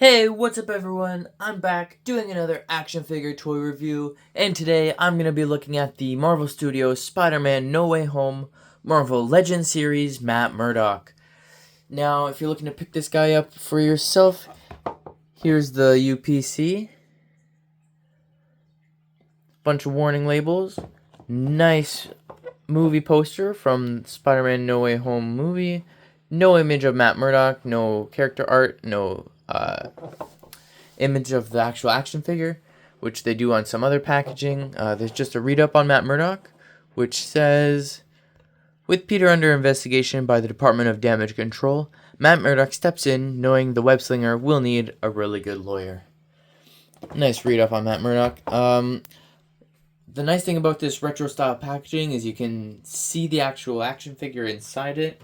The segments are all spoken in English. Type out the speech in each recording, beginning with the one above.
Hey, what's up everyone? I'm back doing another action figure toy review, and today I'm going to be looking at the Marvel Studios Spider-Man No Way Home Marvel Legends series Matt Murdock. Now, if you're looking to pick this guy up for yourself, here's the UPC. Bunch of warning labels. Nice movie poster from Spider-Man No Way Home movie. No image of Matt Murdock, no character art, no image of the actual action figure, which they do on some other packaging. There's just a read-up on Matt Murdock, which says, with Peter under investigation by the Department of Damage Control, Matt Murdock steps in, knowing the web-slinger will need a really good lawyer. Nice read-up on Matt Murdock. The nice thing about this retro-style packaging is you can see the actual action figure inside it,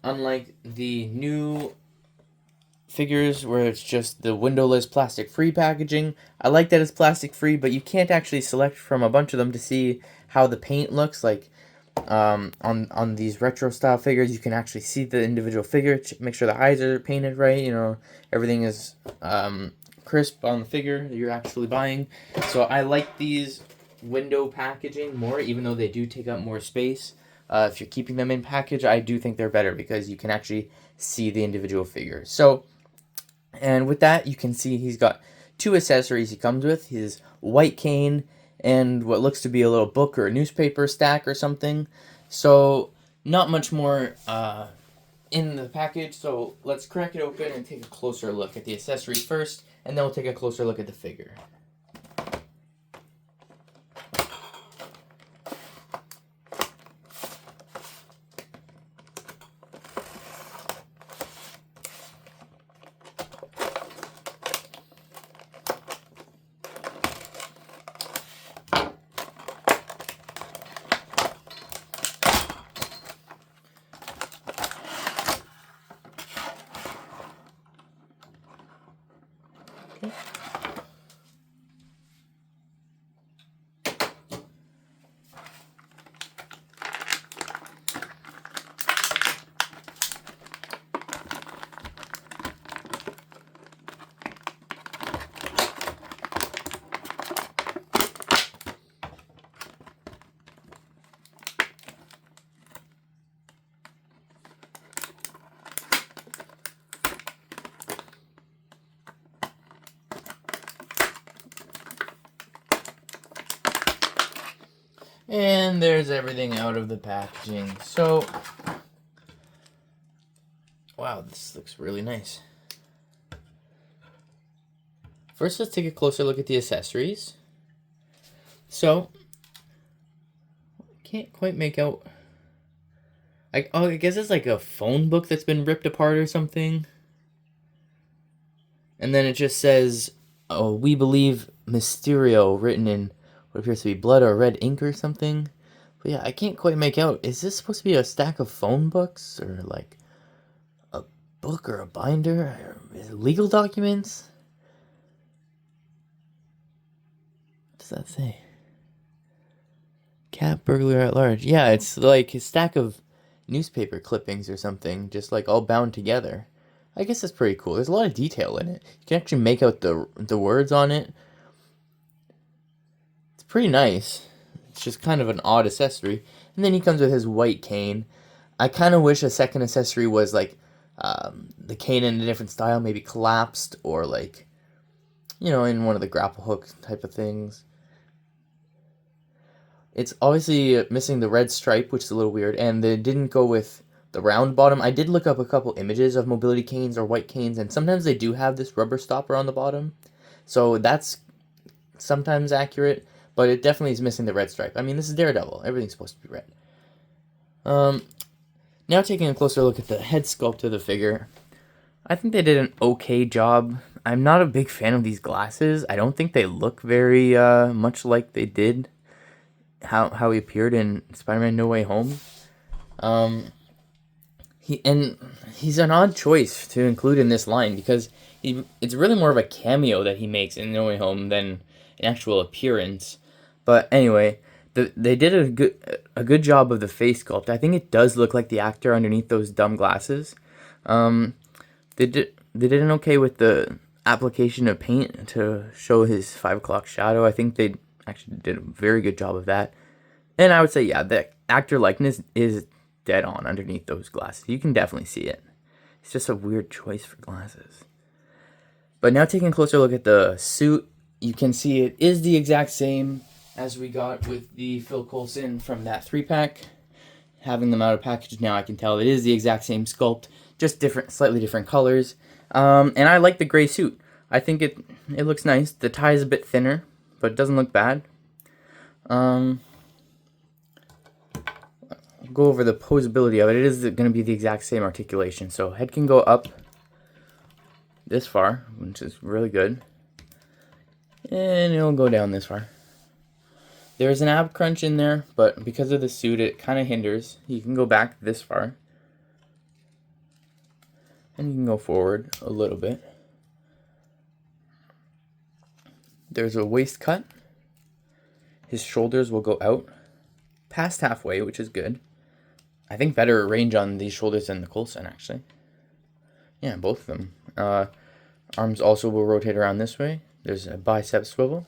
unlike the new figures where it's just the windowless plastic-free packaging. I like that it's plastic-free, but you can't actually select from a bunch of them to see how the paint looks. Like on these retro-style figures, you can actually see the individual figure, make sure the eyes are painted right, everything is crisp on the figure that you're actually buying. So I like these window packaging more, even though they do take up more space. If you're keeping them in package, I do think they're better because you can actually see the individual figures. So, and with that, you can see he's got two accessories he comes with, his white cane and what looks to be a little book or a newspaper stack or something. So, not much more in the package, so let's crack it open and take a closer look at the accessories first, and then we'll take a closer look at the figure. And there's everything out of the packaging. So, wow, this looks really nice. First, let's take a closer look at the accessories. So, can't quite make out. I guess it's like a phone book that's been ripped apart or something. And then it just says, "Oh, we believe Mysterio," written in what appears to be blood or red ink or something. But yeah, I can't quite make out. Is this supposed to be a stack of phone books or like a book or a binder or legal documents? What does that say? Cat burglar at large. Yeah, it's like a stack of newspaper clippings or something, just like all bound together. I guess that's pretty cool. There's a lot of detail in it. You can actually make out the words on it. It's pretty nice. It's just kind of an odd accessory. And then he comes with his white cane. I kind of wish a second accessory was like the cane in a different style, maybe collapsed or like, in one of the grapple hook type of things. It's obviously missing the red stripe, which is a little weird, and they didn't go with the round bottom. I did look up a couple images of mobility canes or white canes, and sometimes they do have this rubber stopper on the bottom. So that's sometimes accurate, but it definitely is missing the red stripe. I mean, this is Daredevil. Everything's supposed to be red. Now taking a closer look at the head sculpt of the figure, I think they did an okay job. I'm not a big fan of these glasses. I don't think they look very much like they did how he appeared in Spider-Man No Way Home. He's an odd choice to include in this line because it's really more of a cameo that he makes in No Way Home than an actual appearance. But anyway, they did a good job of the face sculpt. I think it does look like the actor underneath those dumb glasses. They did an okay with the application of paint to show his 5 o'clock shadow. I think they actually did a very good job of that. And I would say, yeah, the actor likeness is dead on underneath those glasses. You can definitely see it. It's just a weird choice for glasses. But now taking a closer look at the suit, you can see it is the exact same as we got with the Phil Coulson from that 3-pack. Having them out of package now, I can tell it is the exact same sculpt, just different, slightly different colors. And I like the gray suit. I think it looks nice. The tie is a bit thinner, but it doesn't look bad. I'll go over the posability of it. It is going to be the exact same articulation. So head can go up this far, which is really good. And it'll go down this far. There's an ab crunch in there, but because of the suit, it kind of hinders. You can go back this far. And you can go forward a little bit. There's a waist cut. His shoulders will go out past halfway, which is good. I think better range on these shoulders than the Coulson, actually. Yeah, both of them. Arms also will rotate around this way. There's a bicep swivel.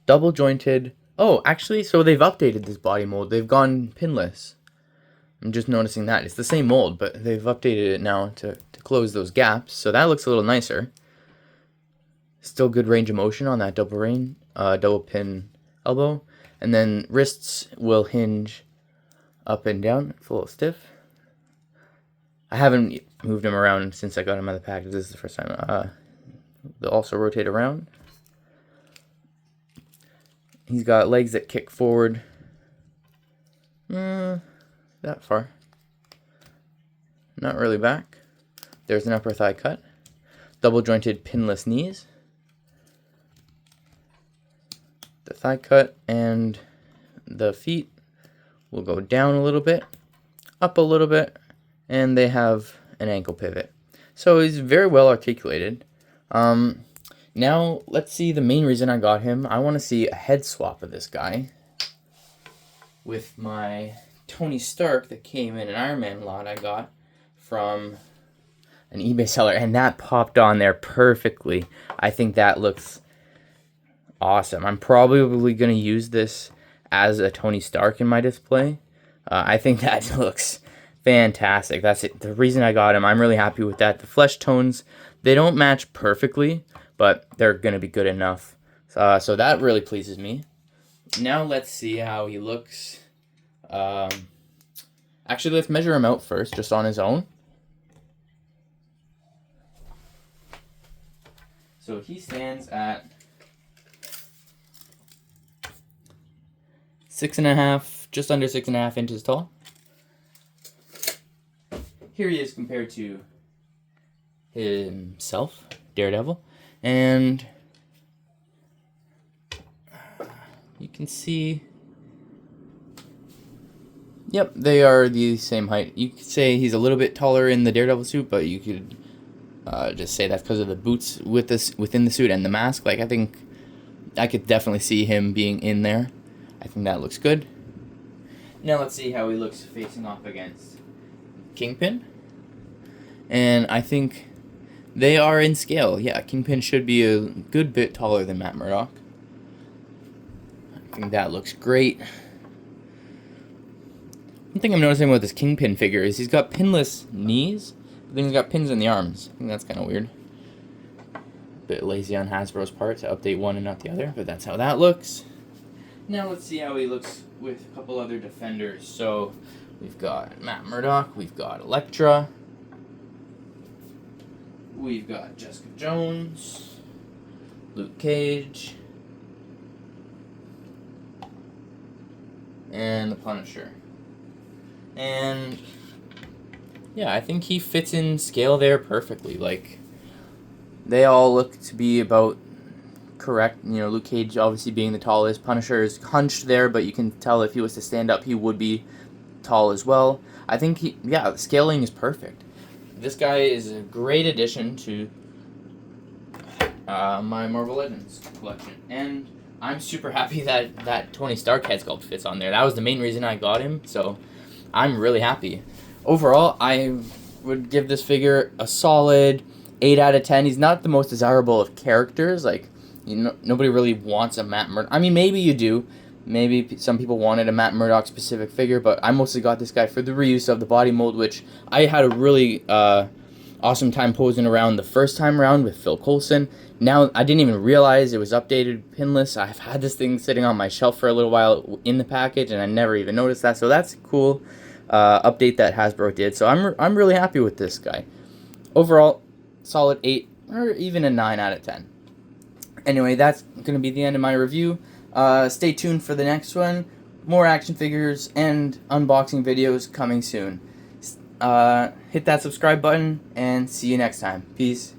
Double jointed. Oh, actually, so they've updated this body mold. They've gone pinless. I'm just noticing that. It's the same mold, but they've updated it now to close those gaps. So that looks a little nicer. Still good range of motion on that double pin elbow. And then wrists will hinge up and down. It's a little stiff. I haven't moved him around since I got him out of the package. This is the first time. They'll also rotate around. He's got legs that kick forward. That far. Not really back. There's an upper thigh cut. Double jointed pinless knees. The thigh cut and the feet will go down a little bit, up a little bit, and they have an ankle pivot. So he's very well articulated. Now, let's see the main reason I got him. I want to see a head swap of this guy with my Tony Stark that came in an Iron Man lot I got from an eBay seller, and that popped on there perfectly. I think that looks awesome. I'm probably going to use this as a Tony Stark in my display. I think that looks fantastic. That's it. The reason I got him. I'm really happy with that. The flesh tones, they don't match perfectly, but they're going to be good enough. So that really pleases me. Now let's see how he looks. Actually, let's measure him out first, just on his own. So he stands at 6.5, just under 6.5 inches tall. Here he is compared to himself, Daredevil. And you can see, yep, they are the same height. You could say he's a little bit taller in the Daredevil suit, but you could just say that's because of the boots within the suit and the mask. Like, I think I could definitely see him being in there. I think that looks good. Now let's see how he looks facing off against Kingpin. And I think they are in scale. Yeah, Kingpin should be a good bit taller than Matt Murdock. I think that looks great. One thing I'm noticing with this Kingpin figure is he's got pinless knees, but then he's got pins in the arms. I think that's kind of weird. A bit lazy on Hasbro's part to update one and not the other, but that's how that looks. Now let's see how he looks with a couple other defenders. So we've got Matt Murdock, we've got Elektra, we've got Jessica Jones, Luke Cage, and the Punisher. And yeah, I think he fits in scale there perfectly. Like, they all look to be about correct. You know, Luke Cage obviously being the tallest. Punisher is hunched there, but you can tell if he was to stand up, he would be tall as well. I think the scaling is perfect. This guy is a great addition to my Marvel Legends collection. And I'm super happy that Tony Stark head sculpt fits on there. That was the main reason I got him, so I'm really happy. Overall, I would give this figure a solid 8 out of 10. He's not the most desirable of characters. Like, nobody really wants a Matt Murdock. I mean, maybe you do. Maybe some people wanted a Matt Murdock specific figure, but I mostly got this guy for the reuse of the body mold, which I had a really awesome time posing around the first time around with Phil Coulson. Now, I didn't even realize it was updated pinless. I've had this thing sitting on my shelf for a little while in the package, and I never even noticed that, so that's a cool update that Hasbro did. So I'm really happy with this guy. Overall, solid 8 or even a 9 out of 10. Anyway, that's going to be the end of my review. Stay tuned for the next one. More action figures and unboxing videos coming soon. Hit that subscribe button and see you next time. Peace.